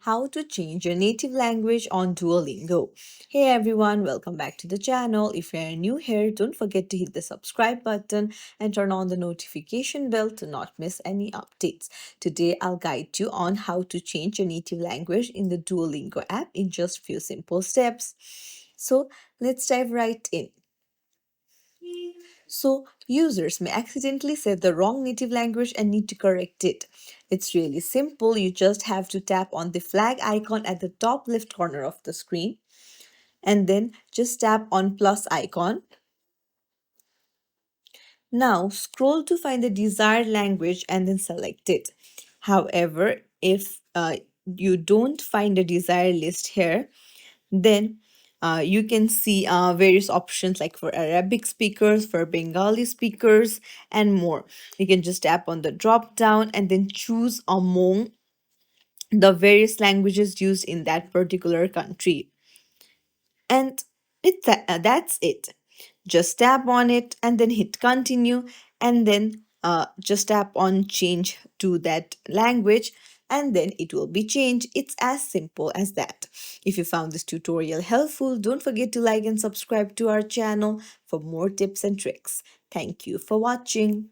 how to change your native language on Duolingo. Hey everyone, welcome back to the channel. If you're new here, don't forget to hit the subscribe button and turn on the notification bell to not miss any updates. Today, I'll guide you on how to change your native language in the Duolingo app in just few simple steps. So, let's dive right in. So, users may accidentally set the wrong native language and need to correct it. It's really simple. You just have to tap on the flag icon at the top left corner of the screen and then just tap on plus icon. Now, scroll to find the desired language and then select it. However, if you don't find a desired list here, then you can see various options like for Arabic speakers, for Bengali speakers, and more. You can just tap on the drop down and then choose among the various languages used in that particular country. And that's it. Just tap on it and then hit continue and then just tap on change to that language and then it will be changed. It's as simple as that. If you found this tutorial helpful, don't forget to like and subscribe to our channel for more tips and tricks. Thank you for watching.